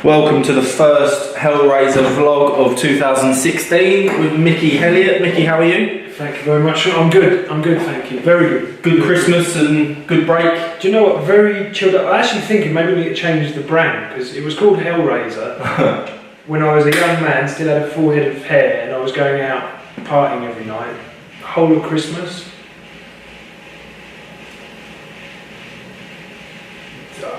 Welcome to the first Hellraiser vlog of 2016 with Mickey Elliott. Mickey, how are you? Thank you very much. I'm good, thank you. Very good. Good Christmas and good break? Do you know what? Very chilled out. I actually thinking maybe we need to change the brand because it was called Hellraiser when I was a young man, still had a full head of hair, and I was going out partying every night, the whole of Christmas.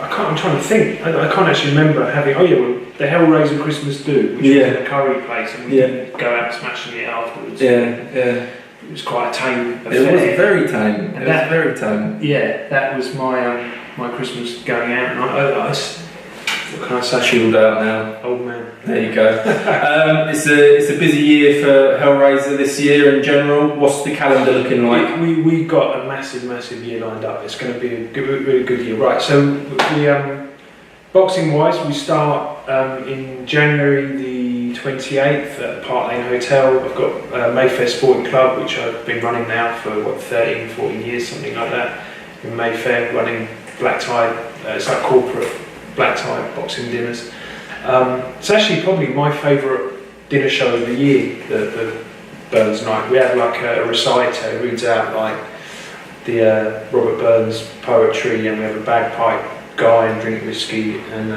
I'm trying to think. I can't actually remember having. Oh yeah, well, the Hellraiser Christmas Do, which was in a curry place, and we didn't go out smashing it afterwards. Yeah. It was quite a tame affair. It was very tame. Very tame. Yeah, that was my my Christmas going out, and what can I say? Chilled out now. Old man. There you go. It's a busy year for Hellraiser this year in general. What's the calendar looking like? We got a massive year lined up. It's going to be a really good year. Right, so we boxing wise, we start in January the 28th at the Park Lane Hotel. I've got Mayfair Sporting Club, which I've been running now for 13-14 years, something like that, in Mayfair, running black tie. It's like corporate black tie boxing dinners. It's actually probably my favourite dinner show of the year, the Burns night. We have like a reciter who reads out like the Robert Burns poetry, and we have a bagpipe guy and drink whiskey, and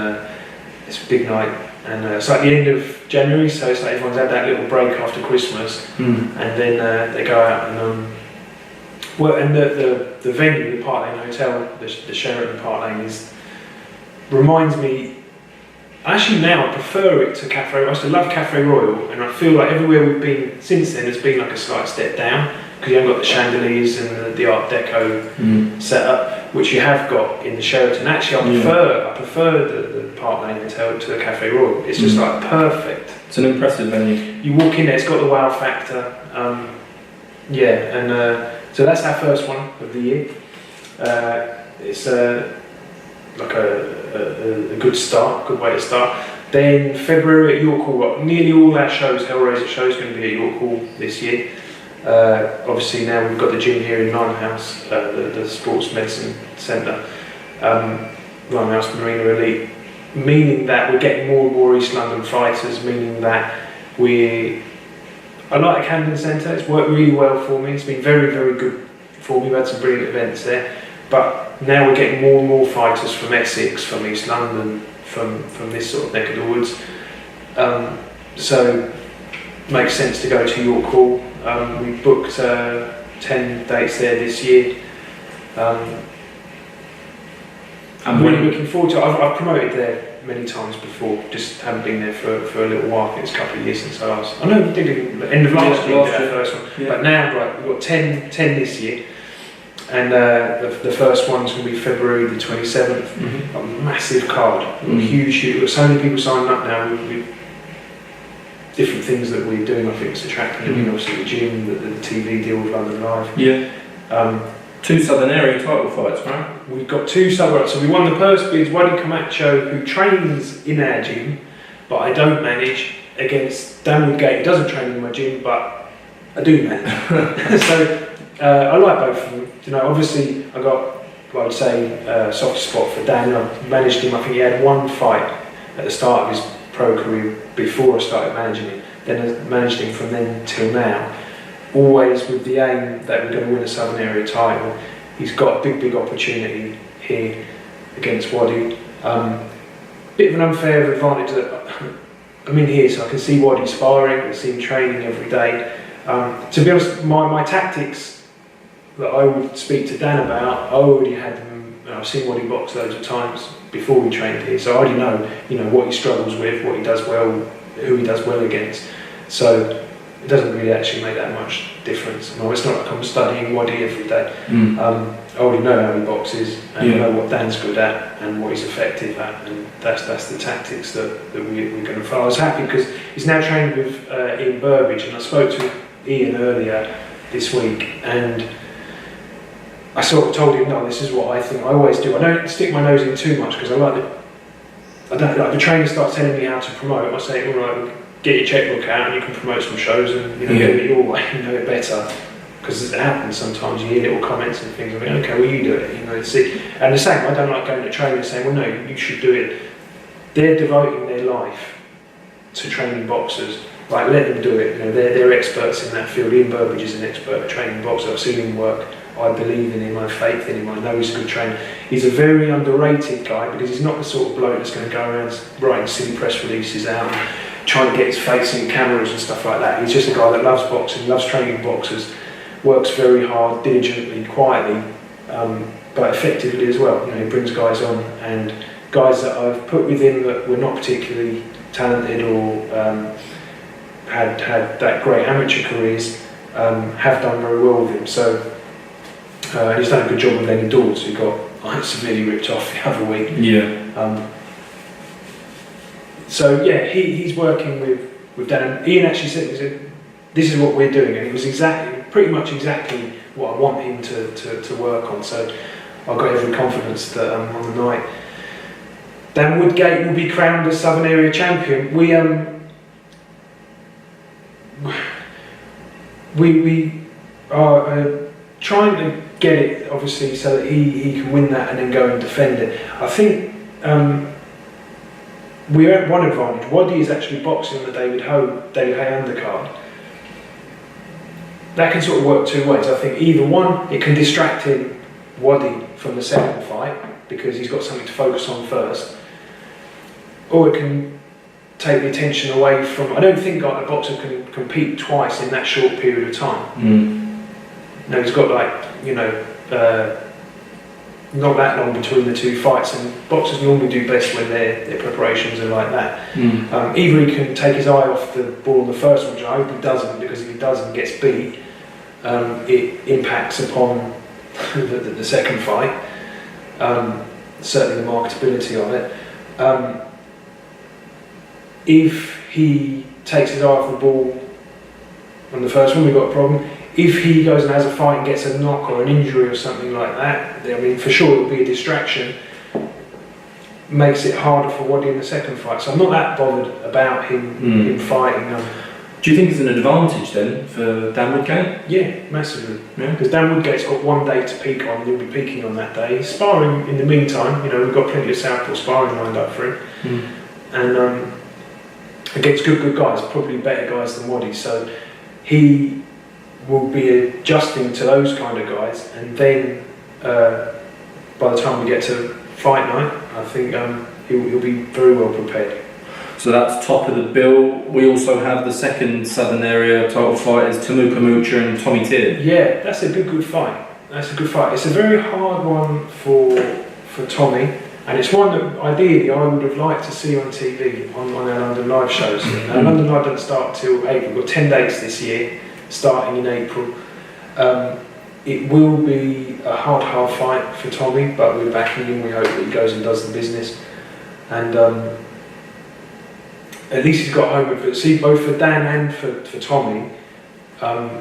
it's a big night. And it's like the end of January, so it's like everyone's had that little break after Christmas, and then they go out and and the venue, the Park Lane Hotel, the Sheraton Park Lane, reminds me. Actually, now I prefer it to Cafe. I used to love Cafe Royal, and I feel like everywhere we've been since then has been like a slight step down because you haven't got the chandeliers and the Art Deco setup, which you have got in the Sheraton. Actually, I prefer the Park Lane Hotel to the Cafe Royal. It's just like perfect. It's an impressive venue. You walk in there, it's got the wow factor. So that's our first one of the year. It's like a good start, good way to start. Then February at York Hall, nearly all our shows, Hellraiser shows, going to be at York Hall this year. Obviously now we've got the gym here in Limehouse, the Sports Medicine Centre, Limehouse Marina Elite, meaning that we're getting more and more East London fighters, meaning that I like the Camden Centre, it's worked really well for me, it's been very good for me, we've had some brilliant events there. But now we're getting more and more fighters from Essex, from East London, from this sort of neck of the woods. So it makes sense to go to York Hall. We booked 10 dates there this year. I'm really looking forward to it. I've promoted there many times before, just haven't been there for a little while. I think it's a couple of years since I last. I know we did it at the end of last year, the first one. But now, right, we've got 10 this year. And the first one's going to be February the 27th. A massive card, huge. We've got so many people signing up now with different things that we're doing. I think it's attracting them. Obviously the gym, the TV deal with London Live. Yeah. 2 Southern Area title fights, right? We've got 2 Southern. So we won the purse bids. Wadi Camacho, who trains in our gym, but I don't manage, against Dan Woodgate, who doesn't train in my gym, but I do manage. So. I like both of them. You know, obviously I got, I would say, soft spot for Dan. I managed him. I think he had one fight at the start of his pro career before I started managing him. Then I managed him from then till now, always with the aim that we're going to win a Southern Area title. He's got a big opportunity here against Wadi. Bit of an unfair advantage that I'm in here, so I can see Wadi sparring, I see him training every day. To be honest, my tactics that I would speak to Dan about, I already had them. I've seen Wadi box loads of times before we trained here, so I already know, what he struggles with, what he does well, who he does well against. So it doesn't really actually make that much difference. No, it's not like I'm studying Wadi every day. I already know how he boxes, and I know what Dan's good at and what he's effective at, and that's the tactics that we're going to follow. I was happy because he's now trained with Ian Burbage, and I spoke to Ian earlier this week, and I sort of told him, no, this is what I think. I always do. I don't stick my nose in too much because I don't like the trainer starts telling me how to promote. I say, all right, get your checkbook out and you can promote some shows and do it your way, you know it better. Because it happens sometimes, you hear little comments and things, I think, okay, well you do it, see. And the same, I don't like going to trainers saying, well no, you should do it. They're devoting their life to training boxers. Like, let them do it. You know, they're experts in that field. Ian Burbage is an expert at training boxers. I've seen him work. I believe in him. I have faith in him. I know he's a good trainer. He's a very underrated guy because he's not the sort of bloke that's going to go around writing silly press releases out and trying to get his face in cameras and stuff like that. He's just a guy that loves boxing, loves training boxers, works very hard, diligently, quietly, but effectively as well. You know, he brings guys on, and guys that I've put with him that were not particularly talented or had that great amateur careers have done very well with him. So he's done a good job with Lenny Dawes, who got severely ripped off the other week. Yeah. So yeah, he's working with Dan. Ian actually said, "This is what we're doing," and it was pretty much exactly what I want him to work on. So I've got every confidence that on the night Dan Woodgate will be crowned as Southern Area Champion. We are trying to get it, obviously, so that he can win that and then go and defend it. I think we have one advantage. Waddy is actually boxing the David Haye undercard. That can sort of work two ways. I think either one, it can distract him, Waddy, from the second fight because he's got something to focus on first, or it can take the attention away from. I don't think like a boxer can compete twice in that short period of time. No, he's got not that long between the two fights, and boxers normally do best when their preparations are like that. Either he can take his eye off the ball in the first one, which I hope he doesn't, because if he doesn't, gets beat, it impacts upon the second fight, certainly the marketability of it. If he takes his eye off the ball on the first one, we've got a problem. If he goes and has a fight and gets a knock or an injury or something like that, I mean, for sure it'll be a distraction. Makes it harder for Waddy in the second fight. So I'm not that bothered about him fighting. Do you think it's an advantage then for Dan Woodgate? Yeah, massively. Because Dan Woodgate's got one day to peak on, and he'll be peaking on that day. He's sparring in the meantime. You know, we've got plenty of southpaw sparring lined up for him, and against good guys, probably better guys than Waddy. So he will be adjusting to those kind of guys, and then by the time we get to fight night, I think he'll be very well prepared. So that's top of the bill. We also have the second Southern Area title fight is Temuka Mucha and Tommy Tier. Yeah, that's a good fight. That's a good fight. It's a very hard one for Tommy, and it's one that ideally I would have liked to see on TV on our London Live shows. London Live doesn't start till April. We've got 10 dates this year, starting in April. It will be a hard fight for Tommy, but we're backing him. We hope that he goes and does the business, and at least he's got home with it. See, both for Dan and for Tommy,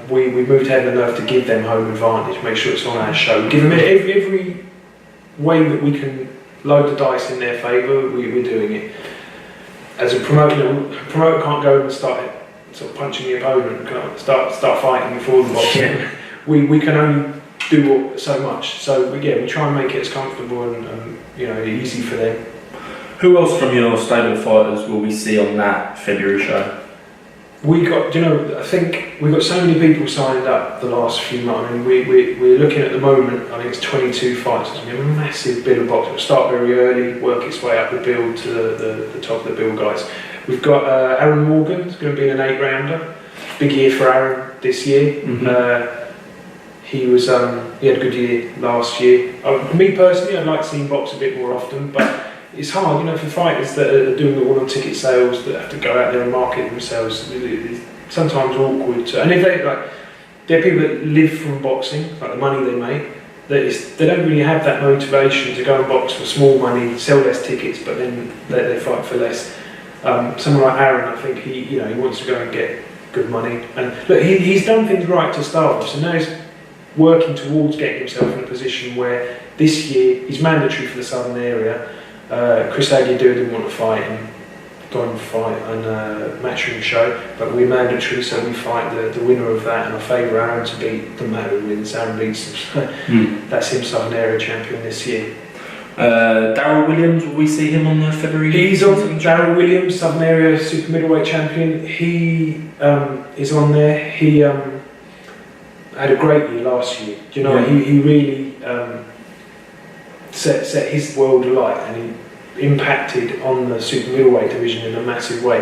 we moved heaven and earth to give them home advantage, make sure it's on our show, give them every way that we can load the dice in their favour. We're doing it. As a promoter can't go and start sort of punching the opponent, can't start fighting before the box. Yeah. We can only do so much. So we try and make it as comfortable and easy for them. Who else from your stable fighters will we see on that February show? I think we've got so many people signed up the last few months. I mean, we're looking at the moment, I think it's 22 fights. It's going to be a massive bill of boxing. It'll start very early, work its way up the bill to the top of the bill guys. We've got Aaron Morgan, who's going to be an 8-rounder. Big year for Aaron this year. He had a good year last year. Me personally, I'd like to see him box a bit more often, but it's hard, for fighters that are doing the one-on ticket sales, that have to go out there and market themselves. It's sometimes awkward. And if they're people that live from boxing, like the money they make, they don't really have that motivation to go and box for small money, sell less tickets, but then they fight for less. Someone like Aaron, I think he wants to go and get good money. And look, he's done things right to start with, so now he's working towards getting himself in a position where this year he's mandatory for the Southern Area. Chris Aguirre didn't want to fight and gone fight on a matchroom show, but we're mandatory, so we fight the winner of that, and I favour Aaron to beat. Doesn't matter who wins, Aaron beats him. That's him Southern Area champion this year. Darryl Williams, will we see him on the February? He's on. Darryl Williams, Southern Area Super Middleweight Champion. He is on there. He had a great year last year. You know, he really set his world alight, and he impacted on the super middleweight division in a massive way.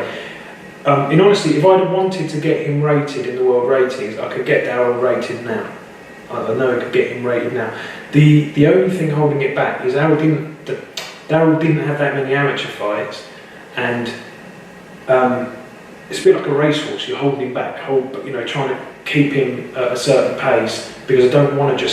In honesty, if I'd have wanted to get him rated in the world ratings, I could get Darryl rated now. I know I could get him rated now. The only thing holding it back is Darryl didn't have that many amateur fights, and it's a bit like a racehorse. You're holding him back, trying to keep him at a certain pace, because I don't want to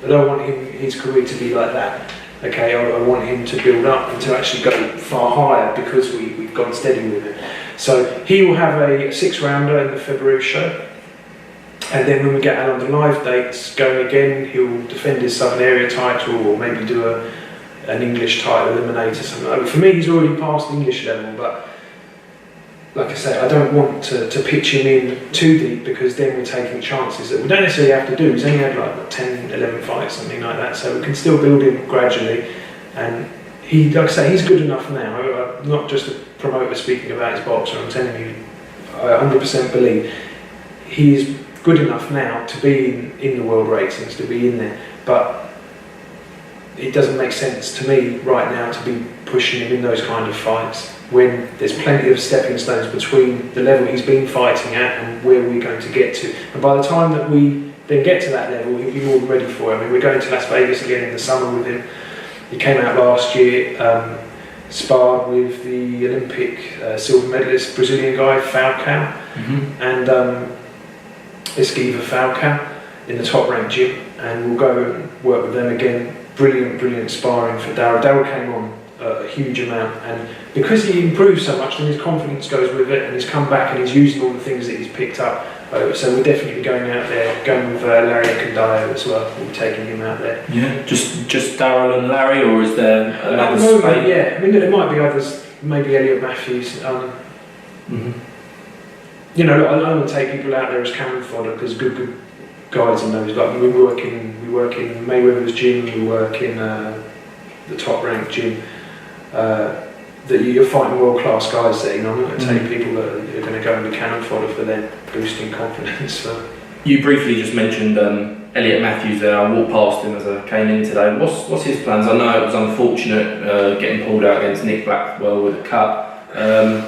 I don't want his career to be like that. Okay, I want him to build up and to actually go far higher, because we've gone steady with it. So he will have a 6-rounder in the February show. And then when we get out on the live dates going again, he'll defend his Southern Area title, or maybe do an English title eliminator, something like that. For me, he's already past the English level, but like I say, I don't want to pitch him in too deep, because then we're taking chances that we don't necessarily have to do. He's only had like 10, 11 fights, something like that, so we can still build him gradually. And he, like I say, he's good enough now. I'm not just a promoter speaking about his boxer, I'm telling you, I 100% believe he is good enough now to be in the world ratings, to be in there, but it doesn't make sense to me right now to be pushing him in those kind of fights when there's plenty of stepping stones between the level he's been fighting at and where we're going to get to. And by the time that we then get to that level, he'll be more than ready for it. I mean, we're going to Las Vegas again in the summer with him. He came out last year, sparred with the Olympic silver medalist Brazilian guy Falcao, and Esquiva Falcao in the top ranked gym, and we'll go and work with them again. Brilliant sparring for Darryl. Darryl came on a huge amount, and because he improved so much, then his confidence goes with it, and he's come back and he's using all the things that he's picked up. So we're definitely going out there, going with Larry Akandayo as well. We'll be taking him out there. Yeah, just Darryl and Larry, or is there another spate? Yeah, I mean, there might be others, maybe Elliot Matthews. You know, I don't want to take people out there as cannon fodder, because good guys in those. Like we work in Mayweather's gym, we work in the top ranked gym. That you're fighting world class guys there. You know, I'm not going to take people that are going to go and be cannon fodder for them, boosting confidence. So. You briefly just mentioned Elliot Matthews there. I walked past him as I came in today. What's his plans? I know it was unfortunate getting pulled out against Nick Blackwell with a cut.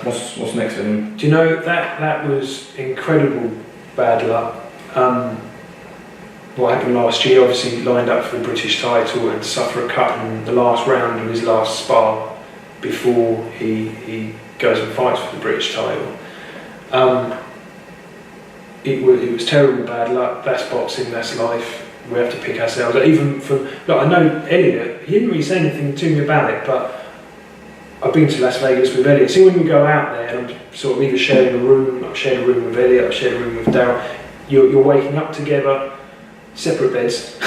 What's next for him? Do you know that was incredible bad luck. What happened last year, obviously he lined up for the British title and suffer a cut in the last round of his last spar before he goes and fights for the British title. It was terrible bad luck. That's boxing, that's life. We have to pick ourselves up. Even from, look, I know Elliot, he didn't really say anything to me about it, but I've been to Las Vegas with Elliot. See, when we go out there, and I'm sort of either sharing a room, I've shared a room with Elliot, I've shared a room with Darryl, you're waking up together, separate beds.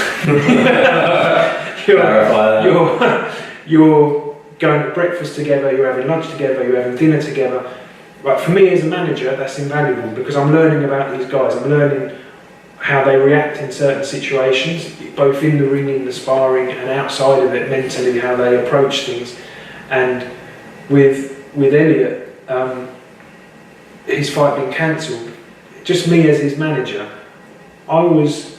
you're going to breakfast together, you're having lunch together, you're having dinner together. Right, for me as a manager, that's invaluable, because I'm learning about these guys. I'm learning how they react in certain situations, both in the ring, in the sparring, and outside of it, mentally, how they approach things. And with Elliot, his fight being cancelled, just me as his manager, I was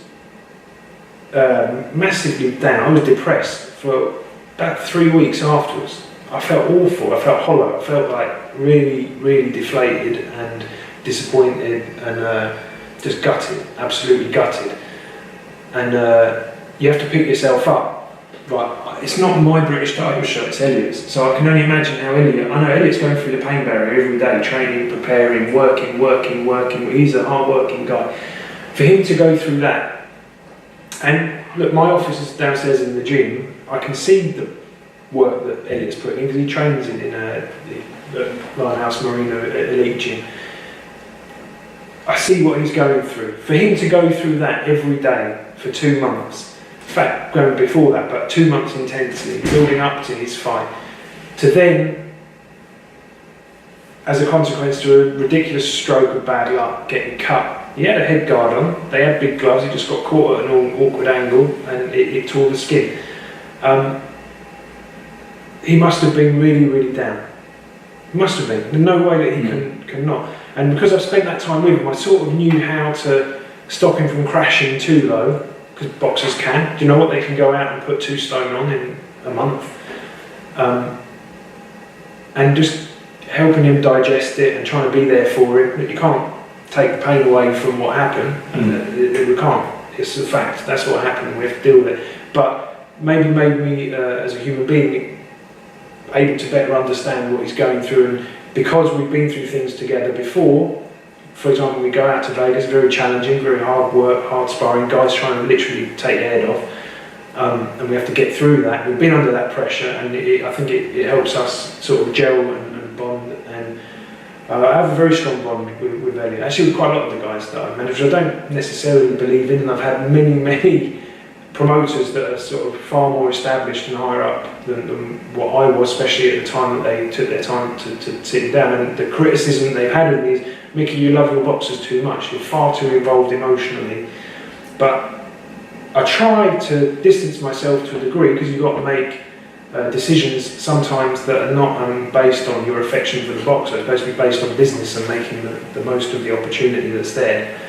massively down. I was depressed for about 3 weeks afterwards. I felt awful, I felt hollow, I felt like really deflated and disappointed and just gutted, absolutely gutted. And you have to pick yourself up. Right, it's not my British title shot, it's Elliot's. So I can only imagine how I know Elliot's going through the pain barrier every day, training, preparing, working. He's a hard-working guy. For him to go through that, and look, my office is downstairs in the gym, I can see the work that Elliot's putting in, because he trains in the Lionhouse Marina Elite Gym. I see what he's going through. For him to go through that every day for 2 months, in fact, going before that, but 2 months intensely, building up to his fight, to then, as a consequence to a ridiculous stroke of bad luck, getting cut. He had a head guard on, they had big gloves, he just got caught at an awkward angle and it tore the skin. he must have been really, really down. He must have been. There's no way that he can not. And because I've spent that time with him, I sort of knew how to stop him from crashing too low, because boxers can. Do you know what? They can go out and put 2 stone on in a month. And just helping him digest it and trying to be there for him. You can't take the pain away from what happened. We can't. It's a fact. That's what happened. We have to deal with it. But maybe made me, as a human being, able to better understand what he's going through. And because we've been through things together before, for example, we go out to Vegas, very challenging, very hard work, hard sparring, guys trying to literally take your head off. And we have to get through that. We've been under that pressure, and I think it helps us sort of gel and bond. And I have a very strong bond with Elliot. Actually, with quite a lot of the guys that I've managed, I don't necessarily believe in, and I've had many promoters that are sort of far more established and higher up than what I was, especially at the time that they took their time to sit down. And the criticism they've had of me is, Mickey, you love your boxers too much. You're far too involved emotionally. But I try to distance myself to a degree, because you've got to make decisions sometimes that are not based on your affection for the boxer. It's supposed to be based on business and making the most of the opportunity that's there.